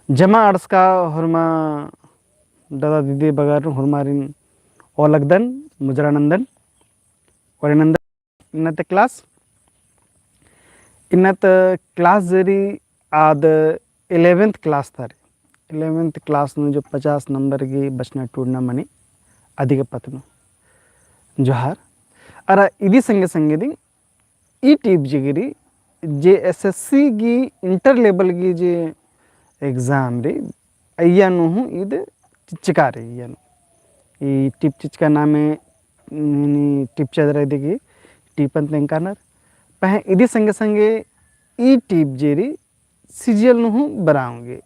जमा अड़सका हुरमा दादा दीदी बगार हुरमारिन ओलगदन मुजरानंदन वरिनंदन इन्नत क्लास जरी आद 11th क्लास थारे 11th क्लास नु जो 50 नंबर की बचना टूटना मनी अधिक पतनु जोहार अरा इदी संगे संगे दी ई टीप जिगिरी जे एसएससी की इंटर लेवल की जे एग्जाम रे अय्यानु हूँ इद चिचकारे अय्यानु ई टिप चिचका नामे टिप चदरा दिगी टिपन तेंकानर पह इदी संगे संगे ई टिप जेरी सीजीएल नु हूँ बराऊंगे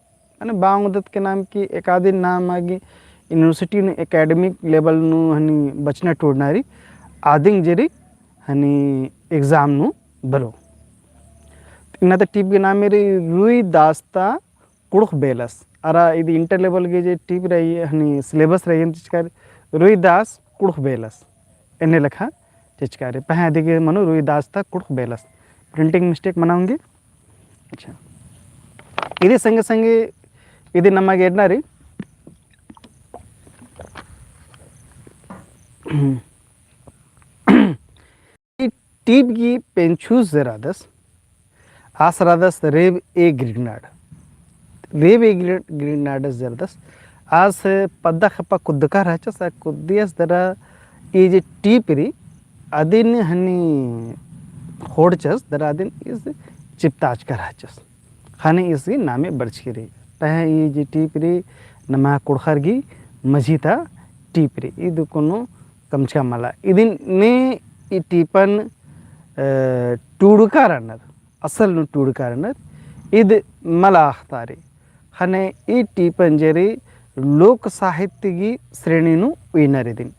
माने बांगदत के नाम की एकादिन नाम आगी यूनिवर्सिटी नु एकेडमिक लेवल नु हनी बचना टोड़नारी आदिंग जेरी हनी एग्जाम नु बलो इन्ना टिप के नाम मेरी रुई दास्ता कुड़ख बेलस अरा इदी इंटर लेवल के जे टिप रही हनी सिलेबस रही चिचकार रुई दास कुड़ख बेलस एने लखा चिचकारे पह दिगे मनो रुई दास्ता कुड़ख बेलस प्रिंटिंग मिस्टेक मनाऊंगे अच्छा इदी संगे संगे इदी नಮಗೆ ಎಡ್ನಾರಿ टीप की पेंचूस जरादस आसरादस रेव ए ग्रीनाडस जरादस आज पद्दा खपा कुद्दका राचस कुद्दियस दरा ये जे टीप री अदिन हनी होड़चस दरा अदिन इस चिपताज का राचस खाने इसकी नामे बर्च की रही पह ये जे टीप री नमा कुड़खरगी मजीता टीप री इदु कोनो कमचा मला इदिन ने ई टीपन टूड़कारनर असल नु टूड़कारनर इद मला अख्तारी खाने ई टीपन जेरी लोक साहित्य की श्रेणी नु विनर इदिन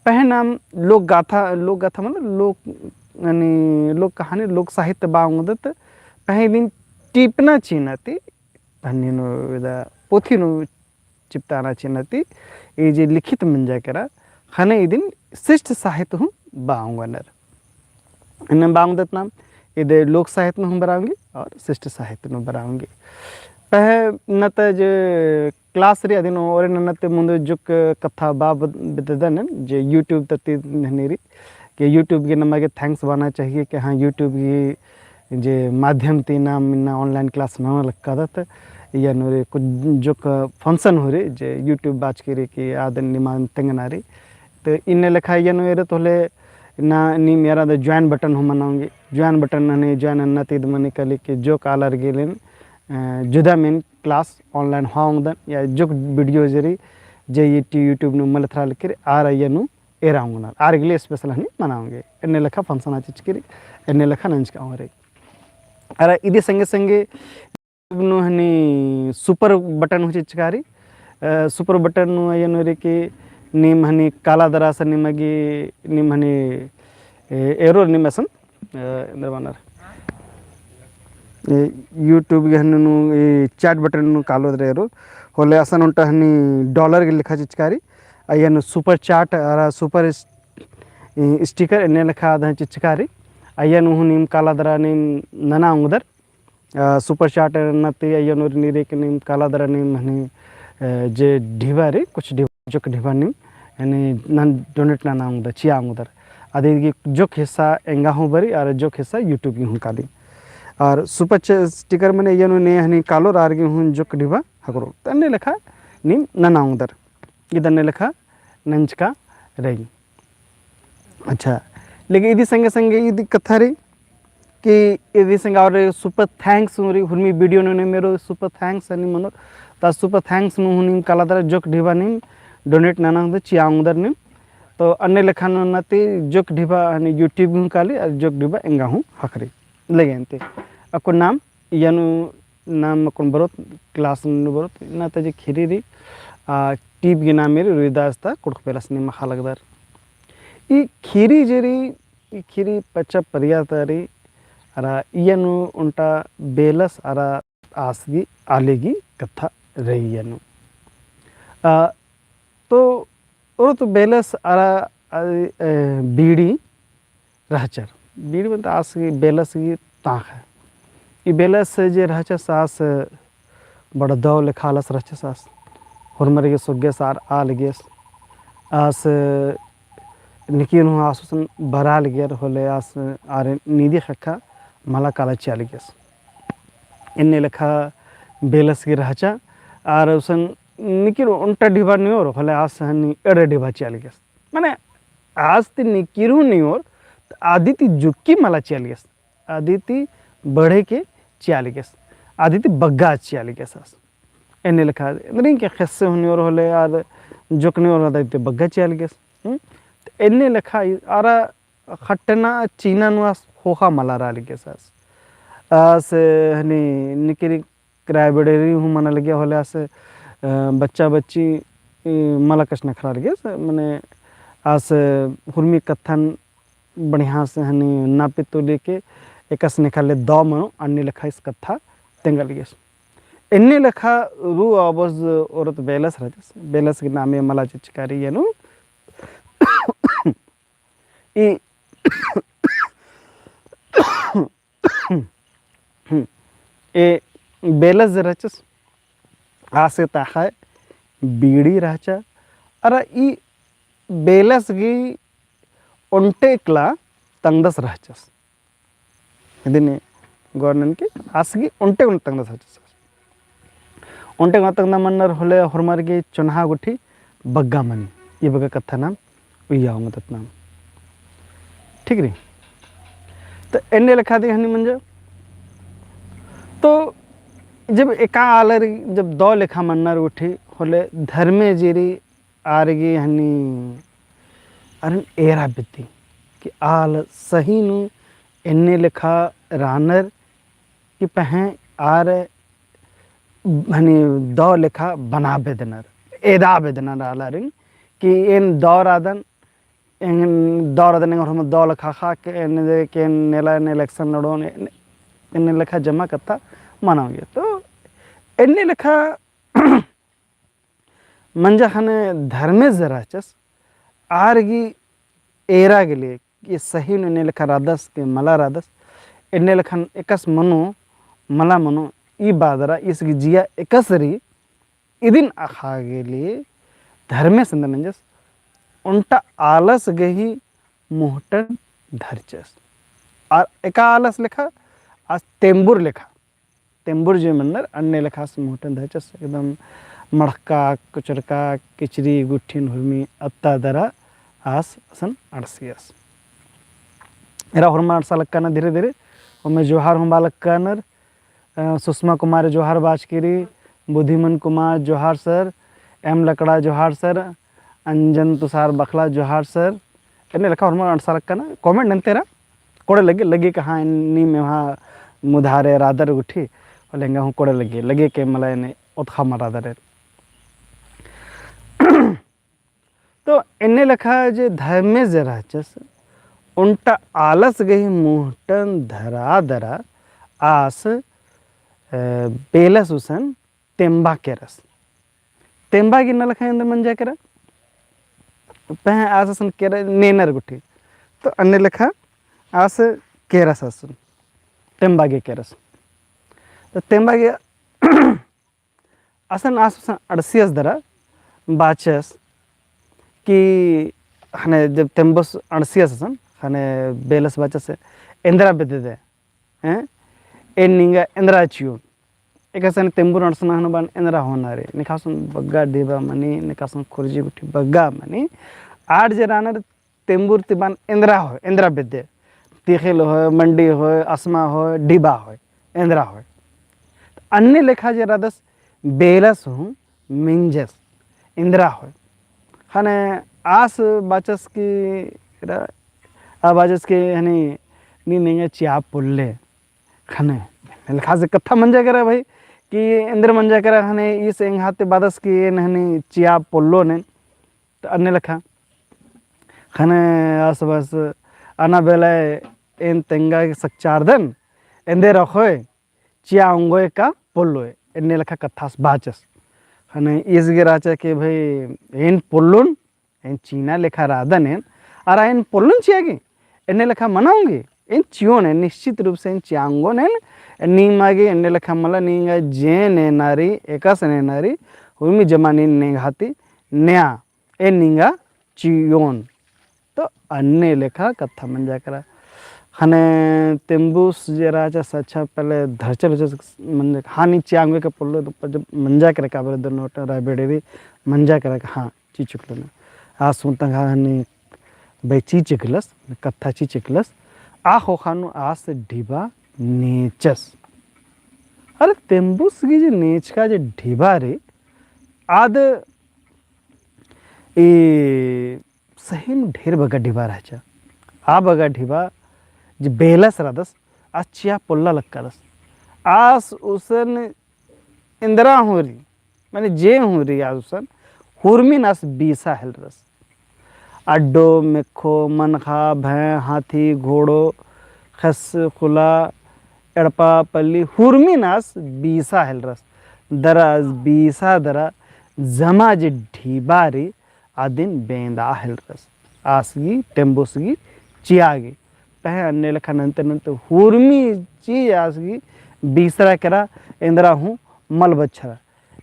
पह नाम लोक गाथा मतलब लोक यानी लोक कहानी लोक साहित्य बांगदत पह दिन टीपना चीनती हनीनु विदा पोथीनु चिपताना चीनती ये जे लिखित मंजा करा खाने इदिन शिष्ट साहित्य हूँ बांगनर इन बांगदत नाम इधर लोक साहित्य में हम बराऊंगी और शिष्ट साहित्य में बराऊंगी पह नत जे क्लास रे अदिन और नत मुंदे जुक कथा बाब बिददन जे यूट्यूब तती हनेरी कि यूट्यूब के नमगे थैंक्स बना चाहिए कि हाँ यूट्यूब की जे माध्यम तीना मिना ऑनलाइन क्लास ना लक्कादत या नोरे कुछ जो फंक्शन हो रहे जे यूट्यूब बाच के रे कि आदन निमान तेंगनारी तो इन्ने लिखा या नोरे तोले ना नी मेरा द ज्वाइन बटन हम मनाऊंगे ज्वाइन बटन ने ज्वाइन अन्नति मनी कली कि जो कालर गेलेन जुदा मेन क्लास ऑनलाइन हाउंगदन या जो वीडियो जरी जे यूट्यूब नु मलथरा लिखिर आर अयनु एराउंगना आर गिले स्पेशल हनी मनाऊंगे इन्ने लिखा फंक्शन आचिचकिरी इन्ने लिखा नंच का और अरे इदी संगे संगे नु हनी सुपर बटन हो चिचकारी सुपर बटन नु अयनु रे कि निम हनी काला दरास निमगी निम हनी एरो निमसन इंद्रवानर यूट्यूब के हनु चैट बटन नु कालो दरेरो होले असन उंटा हनी डॉलर के लिखा चिचकारी अयनु सुपर चैट अरा सुपर स्टिकर इन्ने लिखा आधा चिचकारी अयनु निम काला दरा निम नना उंगदर सुपर चैट नते अयनु नीरे के निम काला दरा निम हनी जे ढिवा रे कुछ ढिवा जो ढिवा निम यानी नन डोनेट ना उंगदर चिया उंगदर आदि जो हिस्सा एंगा हूँ बरी और जो हिस्सा यूट्यूब की हूँ काली और सुपर स्टिकर मैंने यनु ने हनी कालो आरगे हूँ जो ढिवा हकरो तन्ने लिखा निम नना उंगदर इधर लिखा नंच का रही अच्छा लेकिन इदी संगे संगे इदी कथा रे कि इदी संगे और सुपर थैंक्स रे हुरमी वीडियो ने मेरो सुपर थैंक्स अनि मनो ता सुपर थैंक्स नु हुनिम कालादर जोक ढिबा निम डोनेट नाना द चियांगदर निम तो अन्य लेखन नती जोक ढिबा अनि यूट्यूब हूं काली और जोक ढिबा एंगा हूं हकरी लेगेंते अको नाम यनु नाम कोन बरोत क्लास नु बरोत ना तजे खिरी री टीप के नाम मेरे रुइदास्ता कुड़ख पेलास निम खालगदर ई खीरी जेरी ई खीरी पच्चा परियातारी अरा इयनु उंटा बेलस अरा आसगी आलेगी कथा रही यनु तो और तो बेलस अरा बीड़ी रहचर बीड़ी मतलब आसगी बेलस की ताक है ये बेलस जे रहचर सास बड़ा दौ लेखा आलस रहचे सास हुरमरिगे सुग्गे सार आल गेस आस निकिन हूँ आसुसन बराल गेर होले आस आरे नीदी खक्का मला काला चाल गेस इन्ने लेखा बेलस गे रहचा आर उसन निकिर उन्टा डिबा नियोर होले आस हनी एड़े डिबा चाल गेस माने आज ती निकिरू नियोर आदिति जुक्की मला चाल गेस आदिति बढ़े के चाल गेस आदिति बग्गा चाल गेस आस इन्ने लेखा रिंग के खस्से हुनियोर होले आर जुकनियोर आदिति बग्गा चाल गेस इन्ने लेखा आरा खट्टना चीना नुआस होखा मला राल गेस आस हनी निकिरी क्राइबेडरी हूँ मना लगे होले आस बच्चा बच्ची मला कष्ण खराल गेस माने आस हुर्मी कथन बढ़िया से हनी नापे तो लेके एकस निकाले दो मनो अन्य लेखा इस कथा तेंगल गेस इन्ने लेखा रू आवाज औरत बेलस रहते बेलस के नामे मला चिचकारी यानु ई ए बेलस रहचस आसे ताखाय बीड़ी रहचा अरे ई बेलस गी उन्टेकला तंगदस रहचस इदिने गवर्नन के आसगी उन्टे उन तंगदस रहचस उन्टे उन तंगदा मनर होले हरमार गे चुनहा गुठी बग्गा मनी ये बग्गा कथा नाम उयाऊंगा तत नाम ठीक री तो एने लिखा दी हनी मंजो तो जब एका आलर जब दो लेखा मन्नर उठी होले धर्मे जीरी आरगी हनी अरन एरा बिती कि आल सही नु एने लेखा रानर कि पहें आर हनी दो लेखा बना बेदनर एदा बेदनर आलरिन कि इन दौर आदन दौर आदन हम दो लेखा खा के नेला ने इलेक्शन लड़ो इन्ने लेखा जमा करता मानाओगे तो इन्ने लेखा मंजा खाने धर्मे जरा चस आरगी एरा के लिए ये सही इन्ने लेखा रादस के मला रादस इन्ने लेखन एकस मनो मला मनो ई बादरा इसकी जिया एकसरी इदिन आखा के लिए धर्मे संदर नंजस उन्टा आलस गही मोहटन धरचस और एका आलस लेखा आज तेंबुर लेखा तेंबुर जो मंदर अन्य लेखा से मोहटन धरचस एकदम मड़का कुचरका किचरी गुठिन हुरमी अत्ता दरा आस असन अड़सियस एरा हुरमा अड़सा लक्काना धीरे धीरे हमें जोहार हम बालक्कानर सुषमा कुमार जोहार बाजकिरी बुद्धिमन कुमार जोहार सर एम लकड़ा जोहार सर अंजन तुषार बखला जोहार सर इन्हें लिखा हुरमा अड़सा लक्काना कमेंट नंतेरा कोड़े लगे कहाँ इन्नी में वहाँ मुधारे रादर गुठी और लेंगा हूँ कोड़े लगे के मला इन्हें उत्खा मरादर तो इन्हें लिखा जे धर्मे जरा चस उन्टा आलस गही मुहटन धरा दरा आस बेलस उसन तेंबा के रस तेंबा की न लखा अंदर मंजा करा पह आस असन केरा नेनर गुठी तो अन्य लिखा आस केरस असन तेंबा के केरस तो तेंबा के असन आस असन अड़सियस दरा बाचस कि हने जब तेंबस अड़सियस असन हने बेलस बाचस इंद्रा बेदे दे हैं ए निंगा इंद्रा चियो एक असन तेंबुर अड़सना हन बान इंद्रा होना रे निकासन बग्गा देबा मनी निकासन खुरजी गुठी बग्गा मनी आठ जरानर तेंबुर तिबान इंद्रा हो इंद्रा बेदे तीखिल हो मंडी हो असमा हो डिबा हो इंद्रा हो अन्य लेखा जरा दस बेलस हूँ मिंजस इंद्रा हो हने आस बाचस की बाचस के हनी नी नहीं चिया पुल्ले खने लिखा से कथा मंजा करा भाई कि इंद्र मंजा करा हने इस इंहाते बादस की नहनी चिया पुल्लो ने तो अन्य लिखा खने आस बस आना बेला इन तेंगा के सक्चारदन इंदे रखोए चिया अंगोए का पुल्लोए इन्ने लिखा कथास बाचस हने इस गिराचा के भाई इन पुल्लुन इन चीना लेखा राधन है और इन पुल्लुन चिया की इन्ने लिखा मनाऊंगी इन चियों ने निश्चित रूप से इन चियांगों ने नी मागे एन्ने लेखा मला नींगा जे ने नारी एकस ने नारी हुमी जमानी नेघाती न्या ए नींगा चियोन तो अन्ने लेखा कथा मंजा करा हने तेंबूस जरा अच्छा पहले धरचल मंजा हानि चांगवे के पल्लो तो जब मंजा करे काबर दर नोट रायबेड़ी मंजा करे हाँ ची चुकलो ने आ सुनता हनी भाई ची चिकलस कथा ची चिकलस आ होखानु आस ढीबा नीचस अरे तेंबूस की जो नीच का जो ढीबा रे आद ए सही में ढेर बगा ढीबा रहा आ बगा ढीबा जो बेलस रादस आज चिया पोल्ला लक्कादस आस उसन इंदिरा हो रही मैंने जे हो रही आज उसन हुरमी नास बीसा हेल रस अड्डो मेखो मनखा भैं हाथी घोड़ो खस खुला एड़पा पल्ली हुरमी नास बीसा हेल रस दरा बीसा दरा जमा जे ढीबारी आदिन बेंदा हेल रस आसगी टेम्बोसगी चियागी पह अन्य लेखा नंतर नंतर हुरमी चीज आसगी बीसरा करा इंदिरा हूँ मल बच्छरा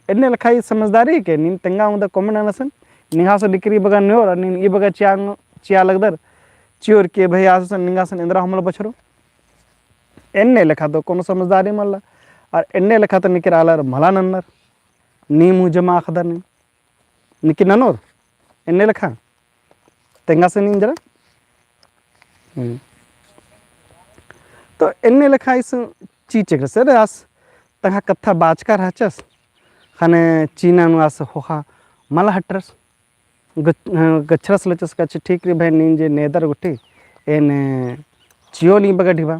इन्ने लेखा ये समझदारी के नीन तंगा उदा कमेंट आनसन निहास डिक्री बगा न्योर नीन ये बगा चिया लगदर चियोर के भाई आसन निगासन इंदिरा हमल बछरो एन्ने लेखा तो कोनो समझदारी मल्ला और एन्ने लेखा तो निकर आलर मला नन्नर नी मु जमा खदर नी निकी ननोर एन्ने लेखा तंगा से नीन जरा तो एन्ने लेखा इस चीज चक्र से आस तंगा कथा बाचका रहचस खाने चीना नु आस होखा मला हटरस गच्छरस लचस का ठीक रे भाई नीन जे नेदर गुठी एन चियो नी बगा ढिबा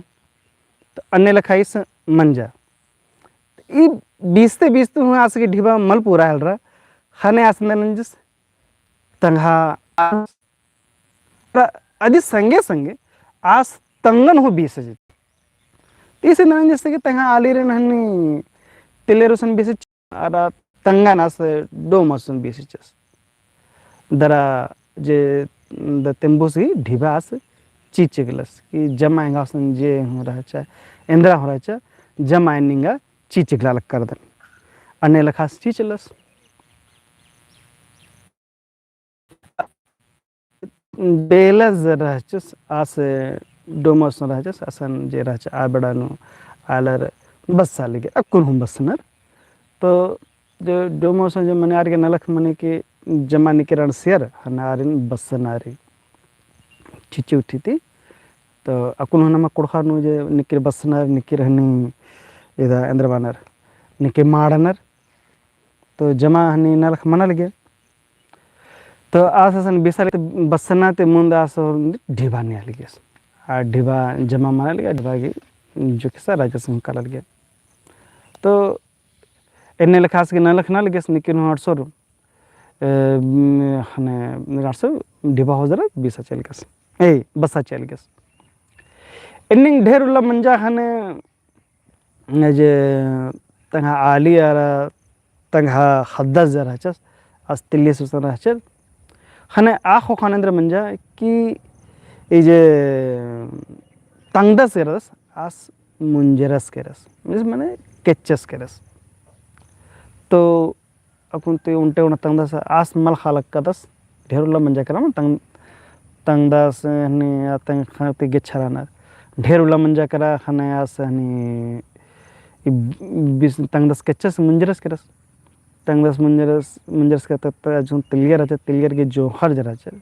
तो अन्य लेखा इस मंजा ई बीसते बीसते हुआ आस के ढिबा मल पूरा हल रहा खाने आस नंजस तंगा अदि संगे संगे आस तंगन हो बीस जित इसे नंजस के तंगा आली रे नहनी तिलेरुसन बीस आरा तंगा नास दो मसन बीस चस दरा जे द तेंबुसी ढिबा आस चीचे गिलस कि जमा इंगासन जे हो रहा चा इंद्रा हो रहा चा जमा निंगा चीचे गिला लग कर दन अन्य लखास चीचलस बेलस रहचस आस डोमस रहचस असन जे रहच आ बडानु आलर बस साल के अकुन हम बसनर तो जो डोमस जो मने आर के नलख मने के जमा निकरण शेयर हनारिन बसनारी चिची उठी थी तो अकुन हनमा कुड़खानु जे निकिर बसनर निकिर हनी इदा इंद्रवानर निके माड़नर तो जमा हनी नलख मनल गया तो आसन बिसर बसना ते मुंद आस ढिबा ने आल गया आ ढिबा जमा मनल गया ढिबा की जो किसा राजा सिंह करल गया तो एने लखास के नलख नल गया निकिन 800 हने 800 ढिबा हो जरा बिसा चल गया ए बसा चल गया इन्निंग ढेर उल्ला मंजा हने जे तंगा आली आरा तंगा हद्दस जरा चस अस्तिल्ली सुसन रहचल हने आखो खानेंद्र मंजा कि ए जे तंगदस करस आस मुंजरस करस मिस माने केचस करस तो अकुन ते उनटे उन तंगदस आस मल खालक कदस ढेर उल्ला मंजा करा तंगदस हने तंग खाते गेछराना ढेर उल्ला मंजा करा हने आस हने बिस तंगदस केचस मुंजरस करस तंगदस मुंजरस का तत्व जो तिलियर के जो हर जरा चल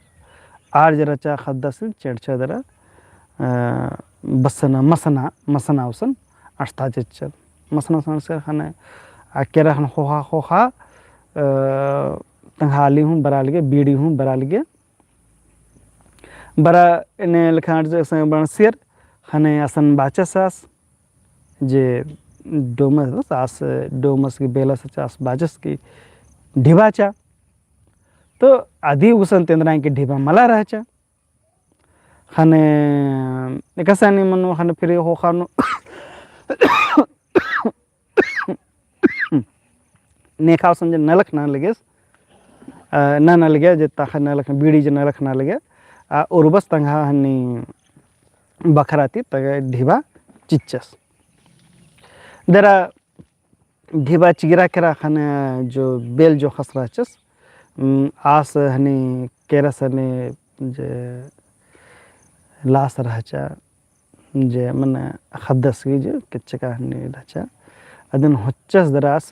आर जरा चा खद्दस चढ़चा जरा बसना मसना उसन अष्टा चल मसना संस्कार हने आकेरा हन होहा तंगाली हूँ बराल के बीड़ी हूँ बराल के बरा ने लखान जैसे बन शेर हने असन बाचा सास जे डोमस आस डोमस की बेला सचास बाजस की ढिबाचा तो आदि उसन तेंद्रा की ढिबा मला रहचा हने कसानी मनो हने फिर हो खानो नेखा संजे नलख ना लगे ना लगे जे ताख नलख बीड़ी जे नलख ना लगे आ उर्बस तंगा हनी बखराती तगे ढिबा चिच्चस दरा ढिबा चिगिरा केरा खाने जो बेल जो खसरा चस आस हनी केरस हनी जे लास रहचा जे मन खद्दस की जो किच्चका हनी रहचा अदन होच्चस दरास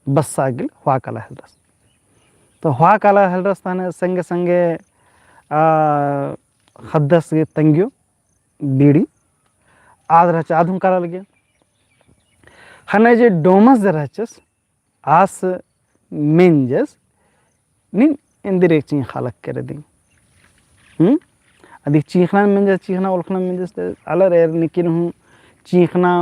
बस्सागिल हुआ काला हलरस तो हुआ काला हलरस ताने संगे संगे खद्दस की तंगियो बीड़ी आद रहचा आधुम काला लगे हने जे डोमस दराचस आस मेंजस निन इंदिरे चिं खालक करे दी अधिक चीखना मेंजस चीखना ओलखना मेंजस अलर एर निकिन हूँ चीखना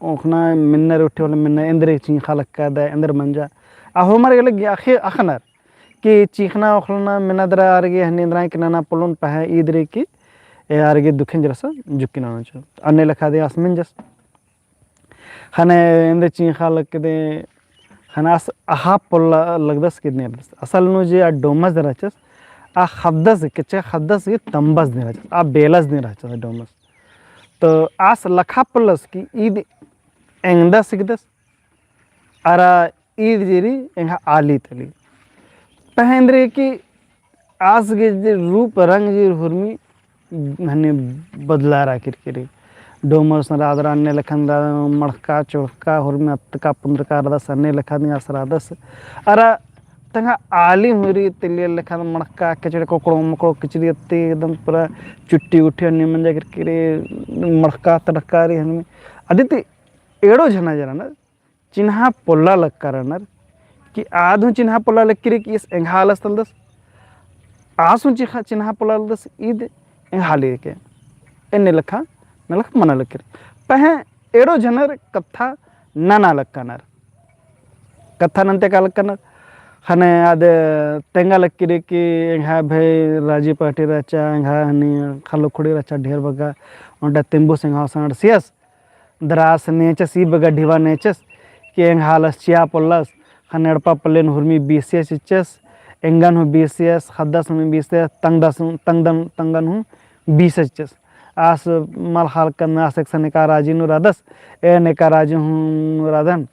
ओखना मिन्नर उठे वाला मिन्नर इंदिरे चिं खालक का दा इंदर मंजा आहो मर गले आखे अखनर कि चीखना ओखना मिन्ना दरा आरगे हनी इंद्राय कि नाना पोलोन पहे इदरे की आरगे दुखें जरसा जुक्की ना चो अन्य लखा दे आस मेंजस खाने इंदर चिं खालक के दे खाना आस आहा पोला लगदस कितने असल नो जे डोमस दराचस आ खद्दस के खद्दस के तंबस नहीं रहता आ बेलस नहीं रहता डोमस तो आस लखा प्लस की ईद एंगदस किदस अरा ईद जेरी एंगा आली तली पहेंद्रे की आस के जे रूप रंग जे हुरमी हने बदला रा किरकिरी डोमस रादरा अन्य लखन मड़का चौड़का हुरमी अत्तका पुंद्रका रदस अन्य लखन आसरादस अरा तंगा आली हुरी तिलिय लखन मड़का कचड़े कोकड़ो मकड़ो किचड़ी अत्ते एकदम पूरा चुट्टी उठी अन्य मंजा किरकिरी मड़का तड़कारी हनमी अदिति एड़ो झना जरा न चिन्हा पोल्ला लक्कारनर कि आधु चिन्हा पोल्ला लक्किरी कि इस एंघालस तलदस आसु चिन्हा पोल्ला लदस ईद एंघाली के एन्ने लखा नलख मना लक्किरी पहे एड़ो झनर कथा नाना लक्कानर कथा नंते का लक्कानर खाने आद तेंगा लक्किरी कि एंघा भाई राजी पार्टी रचा एंघा हनी खालो खुड़ी रचा ढेर बगा ओंडा तेंबू सेंघा सांड सियस दरास नेचस ई बगा ढिवा नेचस कि एंघालस चिया पोल्लस खाने अड़पा पल्लेन हुरमी बीसीएस इचस एंगन हूँ बीसीएस खद्दस हूँ बीसीएस तंगन हूँ बीसचस आस मल हाल कन आस एक सनिका राजी नु रादस ए नेका राजी हूँ राधन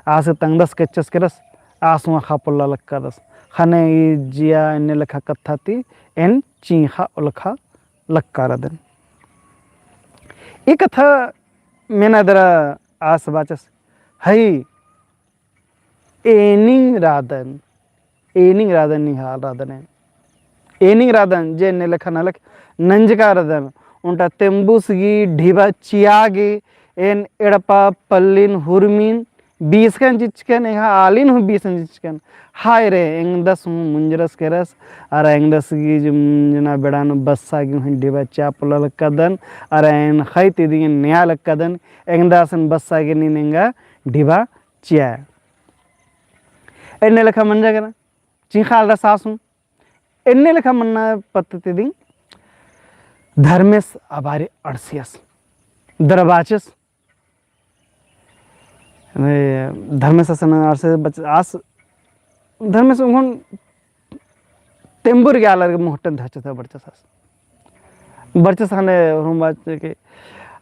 आस तंगदस कच्चस करस आसुआ खापोल्ला लक्कादस खाने ई जिया एने लखा कथा ती एन चीखा लखा लक्कारदन ई कथा मेना दरा आस बाचस हई एनिंग राधन निहाल राधन है एनिंग राधन जे ने लखा नलक नंजका राधन उनटा तेंबुसगी ढीबा चियागी एन एड़पा पल्लिन हुरमीन बीसकन चिचकन एहा आलिन हूँ बीसन चिचकन हाय रे एंगदस हूँ मुंजरस केरस और एंगदस की जना बेड़ान बस्सा की हूँ ढीबा चिया पोला लक्कादन और एन खई तिदी नया लक्कादन एंगदासन बस्सा की नीनेंगा ढीबा चिया एन्ने लखा मंजा करा चिंखाल रसासुं एन्ने लखा मन्ना पत्ती दी धर्मेश अबारे अड़सियस दरबाचस धर्मेश असन अड़से बच आस धर्मेश उन तेंबुर के आलर मोहटन धचस बरचस हने हम बात के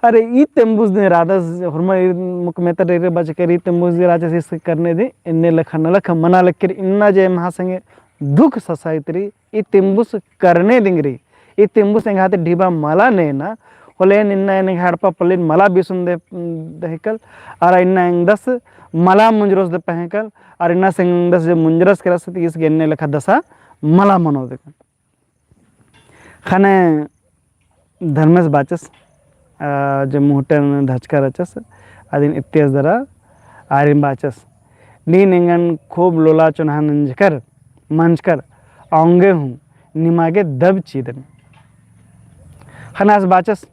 अरे ई तेंबुस ने राधस हुरमा मुक मेतर रे बच के री तेंबुस दे राजस इस करने दे इन्ने लखन लख मना लकर इन्ना जे महासंगे दुख ससाइत्री ई तेंबुस करने दिंगरी ई तेंबुस एंगाते ढीबा मला ने ना होले इन्ना एने हड़पा पल्लिन मला बिसुन दे दहकल और इन्ना एंगदस मला मुंजरस दे पहकल और इन्ना सेंगदस जे मुंजरस करस इस गेन्ने लखा दसा मला मनो दे खाने धर्मेश बाचस जो मुहटन धचका रचस आदिन इत्यास दरा आरिन बाचस नीन एंगन खूब लोला चुनहा नंजकर मंजकर आऊंगे हूँ निमागे दब चीदन खानास बाचस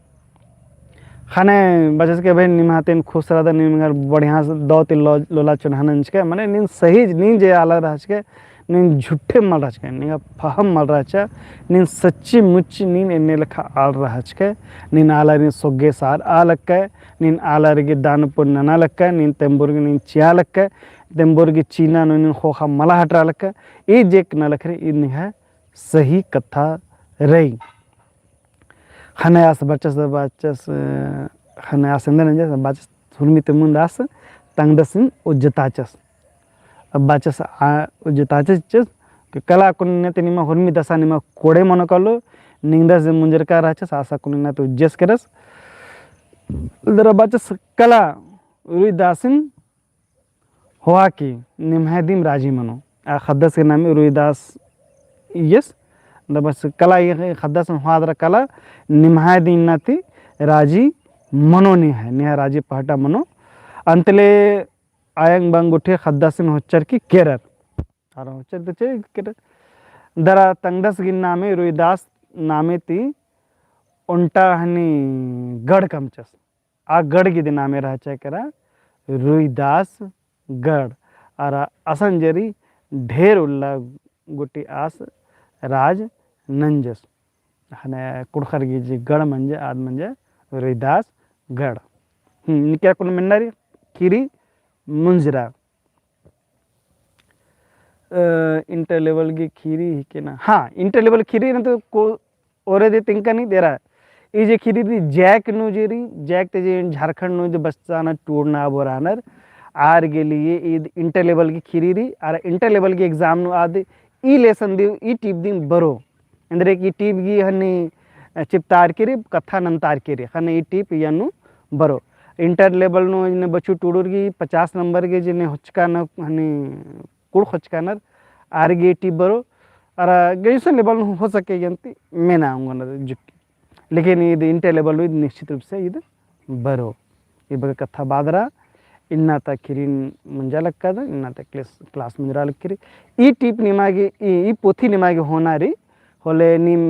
खाने बचस के भाई निमातेन खुश रहा निमगर बढ़िया से दो तिल लोला चुनहा नंजके माने नीन सही नीन जे आला रहच के नीन झूठे मल रहच के नीन फहम मल रहच नीन सच्ची मुच्ची नीन एने लखा आल रहच के नीन आला नीन सोगे सार आलक के नीन आला रे दानपुर नना लक के नीन तेंबुर्ग नीन चिया लक के तेंबुर्ग चीना नीन खोखा मला हटरा लक के ई जेक न लख रे इन है सही कथा रही खने आस बचस खने आस अंदर नजे बचस हुरमी ते मुंदास तंगदसिन उज्जताचस अब्बाचस उज्जताचस कला कुन्नति निमा हुर्मी दसा निमा कोड़े मनकलो निंगदस मुंजरका राचस आशा कुन्ना तो उज्जस करस दरबाचस कला रुइदासिन हुआ की निम्हदिम राजी मनो आ खद्दस के नाम रुइदास यस दबस कला ये खद्दस हुआ कला निम्हदिन नाती राजी मनो नहीं है नेहा राजी पहटा मनो अंतले आयंग बंग उठे खद्दासिन होच्चर की केरर आरा होच्चर तो चे केरर दरा तंगदस गिन नामे रुइदास नामे ती उंटा हनी गढ़ कमचस आ गढ़ गिद नामे रह करा रुइदास गढ़ आरा असंजरी ढेर उल्ला गुटी आस राज नंजस हने कुड़खर गी गढ़ मंजे आद मंजे रुइदास गढ़ क्या कुल मिन्नारी खीरी मुंजरा इंटर लेवल की खीरी के ना हाँ इंटर लेवल खीरी ना तो को औरे दे तिंका नहीं दे रहा है ये जे खीरी थी जैक नु जेरी जैक ते जे झारखंड नु जो बच्चा टूर ना बोरानर आर के लिए इंटर लेवल की खीरी री आर इंटर लेवल की एग्जाम नु आदि ई लेसन दी ई टिप दी बरो अंदर की टिप गी हनी चिपतार के रे कथा नंतार के रे हने ई टिप यानु बरो इंटर लेवल नो ने बच्चू टूडूर की 50 नंबर के जिने हुचका न हनी कुड़ हुचकानर आर गे टिप बरो और ग्रेजुएशन लेवल हो सके यंती मैं ना आऊँगा ना जुक्की लेकिन ये इंटर लेवल में निश्चित रूप से ये बरो ये बग कथा बादरा इन्ना तक खिरी मंजा लक्का दा इन्ना तक क्लास मंजरा लक्की ई टिप निमागे ई पोथी निमागे होना री होले निम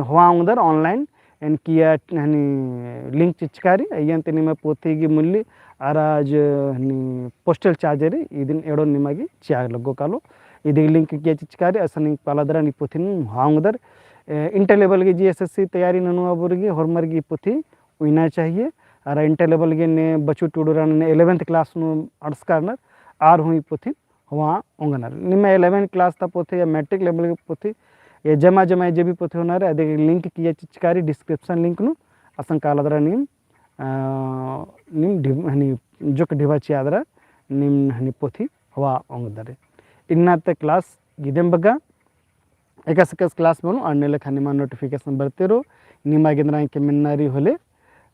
हुआ उधर ऑनलाइन एन किया हनी लिंक चिचकारी अयंत निमा पोथी की मूल्य आराज हनी पोस्टल चार्जर इदिन एडो निमागे चाग लगो कालो इदी लिंक किया चिचकारी असनी पालादरा नि पोथी हुआ उधर इंटर लेवल की जीएसएससी तैयारी ननु अबुरगी होरमर की पोथी उइना चाहिए और इंटर लेवल के ने बच्चू टूडूरा ने 11th क्लास नु आर्ट्स करनर आर हुई पोथी हुआ ओंगनर निमा 11th क्लास ता पोथी या मैट्रिक लेवल की पोथी ये जमा जमा जे भी पोथी होना अदे लिंक किया चिचकारी डिस्क्रिप्शन लिंक नु असं कालादरा निम हनी जोक ढिबा चियादरा निम हनी पोथी हुआ ओंगदरे इन्ना ते क्लास गिदेम बगा एकस क्लास बनो अन्य लेखा निमा नोटिफिकेशन बरते रो निमा गिंद्रा के मिन्नारी होले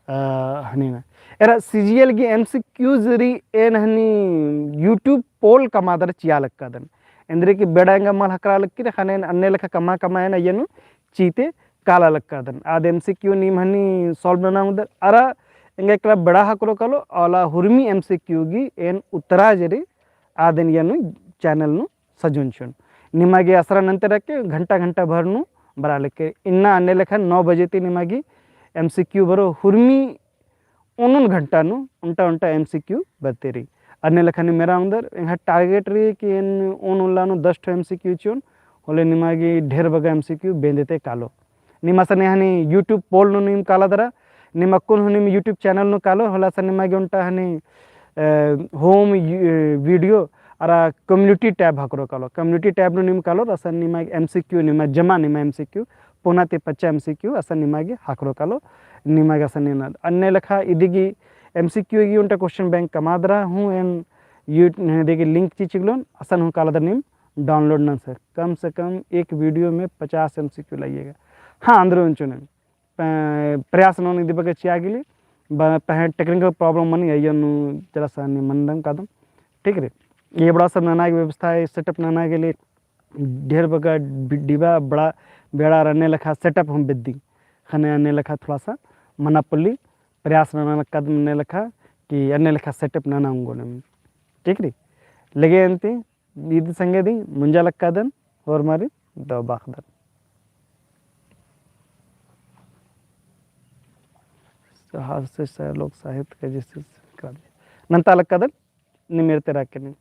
हनी ना एरा सीजीएल की एमसीक्यूज री एन हनी यूट्यूब पोल कमादर चिया लक्कादन इंद्रे की बेड़ांगा मल हकरा लक्की रे खाने अन्य लेखा कमा है ना येनु चीते काला लक्कादन आद एमसीक्यू नीम हनी सॉल्व बना उधर अरा इंगे कला बड़ा हकरो कलो आला हुर्मी एमसीक्यू गी एन उत्तरा जरी आदन येनु चैनल नु सजुनचुन निमागे असरा नंतर के घंटा भर नु बरा लेके इन्ना अन्य लेखा 9 बजे ती निमागी एमसीक्यू बरो हुर्मी उन घंटा नु उंटा एमसीक्यू बतेरी अन्य लेखा मेरा अंदर यहाँ टारगेट रही कि ओन उल्लानु 10 एमसीक्यू चुन होले निमागी ढेर बगा एमसीक्यू बेंदेते कालो निमा सने हनी यूट्यूब पोल नु निम काला दरा निमा कुन हनी यूट्यूब चैनल नु कालो होला सने निमागी उंटा हनी होम वीडियो अरा कम्युनिटी टैब हकरो कालो कम्युनिटी टैब नु निम कालो असन निमागी एमसीक्यू निमा जमा निमा एमसीक्यू पुनाते पच्चा एमसीक्यू असन निमागी हकरो कालो निमागी असन निना अन्य लेखा इदिगी एमसीक्यू की उनटा क्वेश्चन बैंक कमादरा हूँ एन यू देखिए लिंक चिचिगलोन असन हूँ काला निम डाउनलोड न से कम एक वीडियो में 50 एमसीक्यू लाइएगा हाँ अंदर उनचुने प्रयास नोनी दिबके चियागिली पह टेक्निकल प्रॉब्लम मनी अयनु जरा सा मंदम कदम ठीक रे ये बड़ा सब नाना की व्यवस्था है सेटअप नाना के लिए ढेर बगा डिबा बड़ा बेड़ा रहने लखा सेटअप हम बिद्दी खाने आने लखा थोड़ा सा मनापल्ली प्रयास नाना कदम ने लखा कि अन्य लेखा सेटअप नाना उंगोने ठीक री लगे अंती ईद संगे दी मुंजा लक्कादन और मारी दो बाखदन हास्य लोक साहित्य का जैसे नंता लक्कादन निमेरते राके नहीं